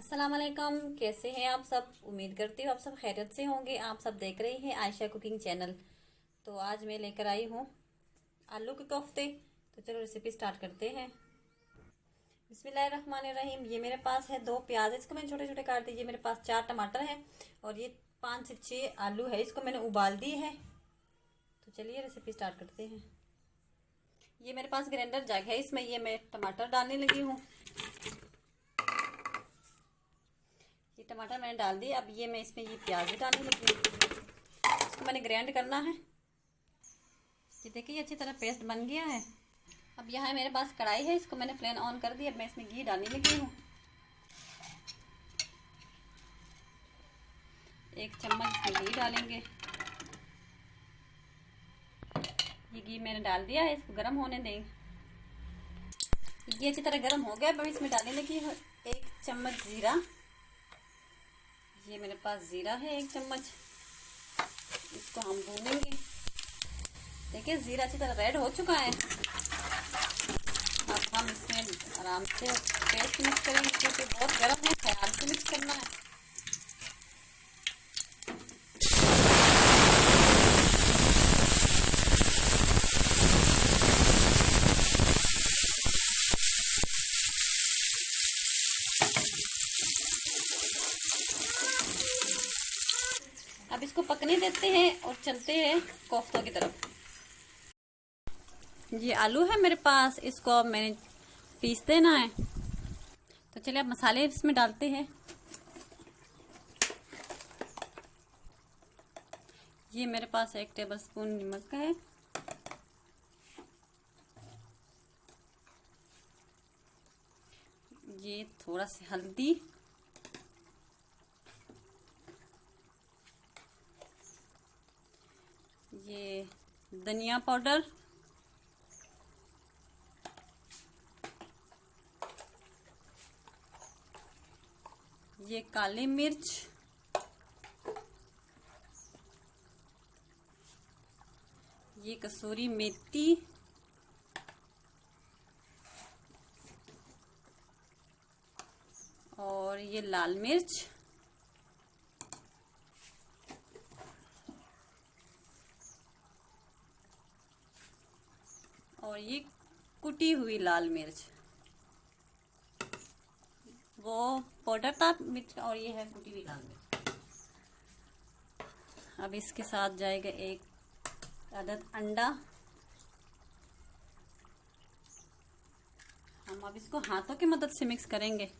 अस्सलाम वालेकुम। कैसे हैं आप सब? उम्मीद करती हूँ आप सब खैरियत से होंगे। आप सब देख रही हैं आयशा कुकिंग चैनल। तो आज मैं लेकर आई हूँ आलू के कोफ्ते। तो चलो रेसिपी स्टार्ट करते हैं। बिस्मिल्लाहिर्रहमानिर्रहीम। ये मेरे पास है 2 प्याज, इसको मैंने छोटे छोटे काट दिए। मेरे पास 4 टमाटर हैं और ये 5 से 6 आलू है, इसको मैंने उबाल दी है। तो चलिए रेसिपी स्टार्ट करते हैं। ये मेरे पास ग्राइंडर जग है, इसमें ये मैं टमाटर डालने लगी हूँ। ये टमाटर मैंने डाल दिए। अब ये मैं इसमें ये प्याज भी डालने लगी हूँ। इसको मैंने ग्राइंड करना है। ये देखिए अच्छी तरह पेस्ट बन गया है। अब यहाँ मेरे पास कढ़ाई है, इसको मैंने फ्लेम ऑन कर दी। अब मैं इसमें घी डालने लगी हूँ। 1 चम्मच इसमें घी डालेंगे। ये घी मैंने डाल दिया है, इसको गर्म होने देंगे। ये अच्छी तरह गर्म हो गया। अब इसमें डालने लगी हूँ 1 चम्मच जीरा। ये मेरे पास जीरा है 1 चम्मच। इसको हम भूनेंगे। देखिए जीरा अच्छी तरह रेड हो चुका है। अब हम इसमें आराम से पेस्ट मिक्स करेंगे, क्योंकि बहुत गर्म है, ख्याल से मिक्स करना है। अब इसको पकने देते हैं और चलते हैं कोफ्तों की तरफ। ये आलू है मेरे पास, इसको अब मैंने पीस देना है। तो चलिए अब मसाले इसमें डालते हैं। ये मेरे पास 1 टेबलस्पून नमक का है। ये थोड़ा सी हल्दी, ये धनिया पाउडर, ये काली मिर्च, ये कसूरी मेथी, और ये लाल मिर्च, और ये कुटी हुई लाल मिर्च। वो पाउडर था मिर्च और ये है कुटी हुई लाल मिर्च। अब इसके साथ जाएगा 1 अदद अंडा। हम अब इसको हाथों की मदद से मिक्स करेंगे।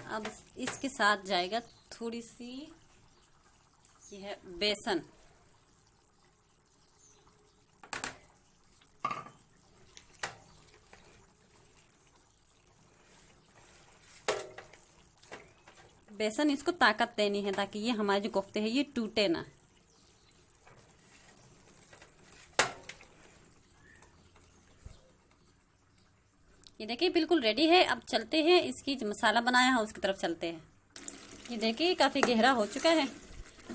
अब इसके साथ जाएगा थोड़ी सी, ये है बेसन। बेसन इसको ताकत देनी है ताकि ये हमारे जो कोफ्ते हैं ये टूटे ना। ये देखिए बिल्कुल रेडी है। अब चलते हैं इसकी जो मसाला बनाया है उसकी तरफ चलते हैं। ये देखिए काफ़ी गहरा हो चुका है।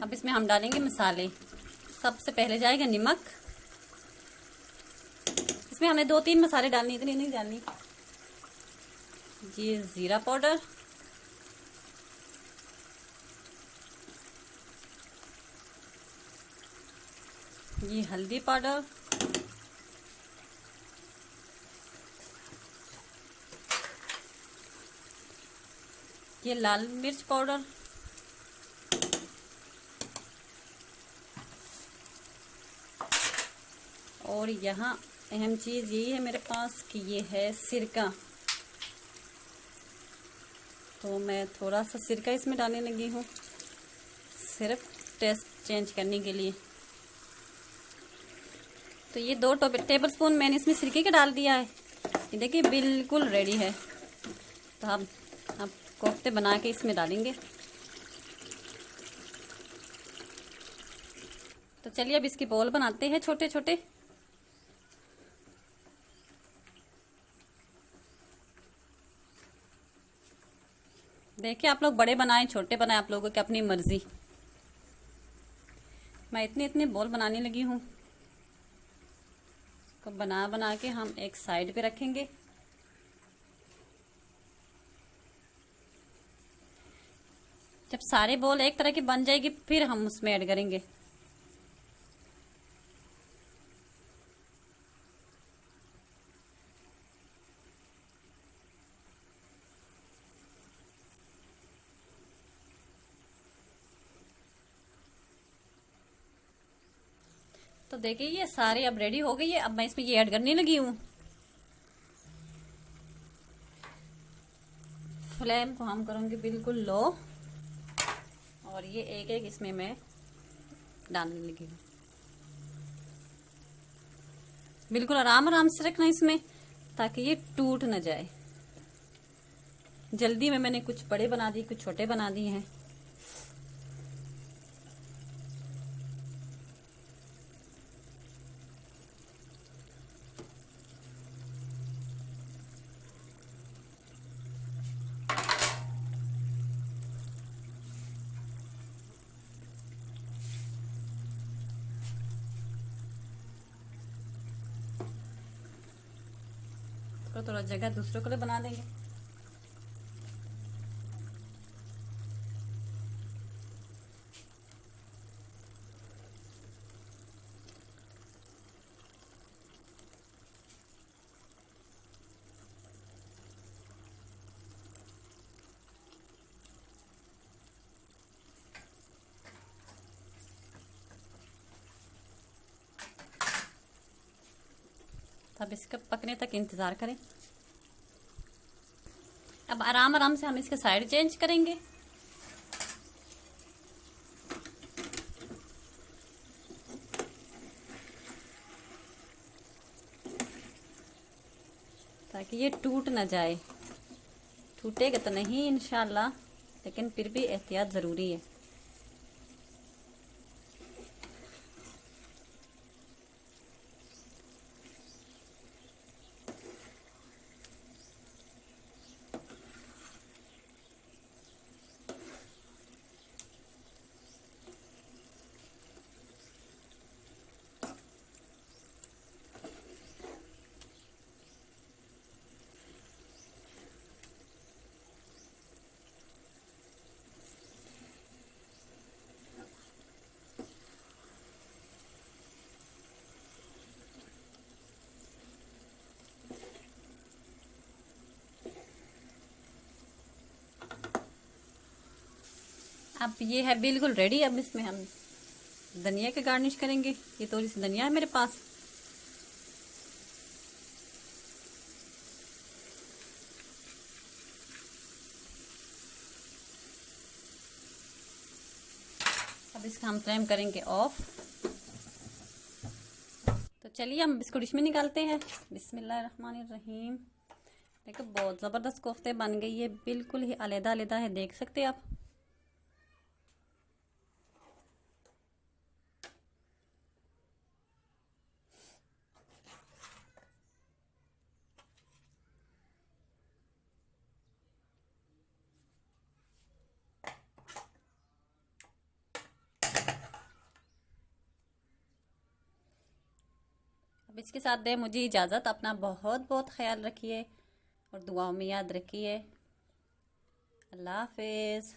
अब इसमें हम डालेंगे मसाले। सबसे पहले जाएगा नमक। इसमें हमें 2-3 मसाले डालनी, इतनी नहीं डालनी। ये जीरा पाउडर, ये हल्दी पाउडर, ये लाल मिर्च पाउडर, और यहाँ अहम चीज़ यही है मेरे पास कि ये है सिरका। तो मैं थोड़ा सा सिरका इसमें डालने लगी हूँ, सिर्फ टेस्ट चेंज करने के लिए। तो ये 2 टेबलस्पून मैंने इसमें सिरके का डाल दिया है। ये देखिए बिल्कुल रेडी है। तो हम अब कोफ्ते बना के इसमें डालेंगे। तो चलिए अब इसकी बॉल बनाते हैं छोटे छोटे। देखिए, आप लोग बड़े बनाएं छोटे बनाएं, आप लोगों की अपनी मर्जी। मैं इतने इतने बॉल बनाने लगी हूँ। तो बना बना के हम एक साइड पे रखेंगे। जब सारे बॉल एक तरह की बन जाएगी फिर हम उसमें ऐड करेंगे। तो देखिए ये सारे अब रेडी हो गई है। अब मैं इसमें ये ऐड करने लगी हूँ। फ्लेम को हम करेंगे बिल्कुल लो, और ये एक एक इसमें मैं डालने लगी हूँ। बिल्कुल आराम आराम से रखना इसमें, ताकि ये टूट न जाए। जल्दी में मैंने कुछ बड़े बना दिए, कुछ छोटे बना दिए हैं। तो थोड़ा जगह दूसरों के लिए बना देंगे। अब इसका पकने तक इंतजार करें। अब आराम आराम से हम इसके साइड चेंज करेंगे। ताकि ये टूट ना जाए। टूटेगा तो नहीं इंशाल्लाह, लेकिन फिर भी एहतियात ज़रूरी है। अब ये है बिल्कुल रेडी। अब इसमें हम धनिया के गार्निश करेंगे। ये थोड़ी सी धनिया है मेरे पास। अब इसका हम फ्लेम करेंगे ऑफ। तो चलिए हम इसको डिश में निकालते हैं। बिस्मिल्लाहिर्रहमानिर्रहीम। देखो बहुत ज़बरदस्त कोफ्ते बन गई है, बिल्कुल ही अलग अलग है, देख सकते हैं आप। अब इसके साथ दे मुझे इजाज़त। अपना बहुत बहुत ख्याल रखिए और दुआओं में याद रखिए। अल्लाह हाफिज़।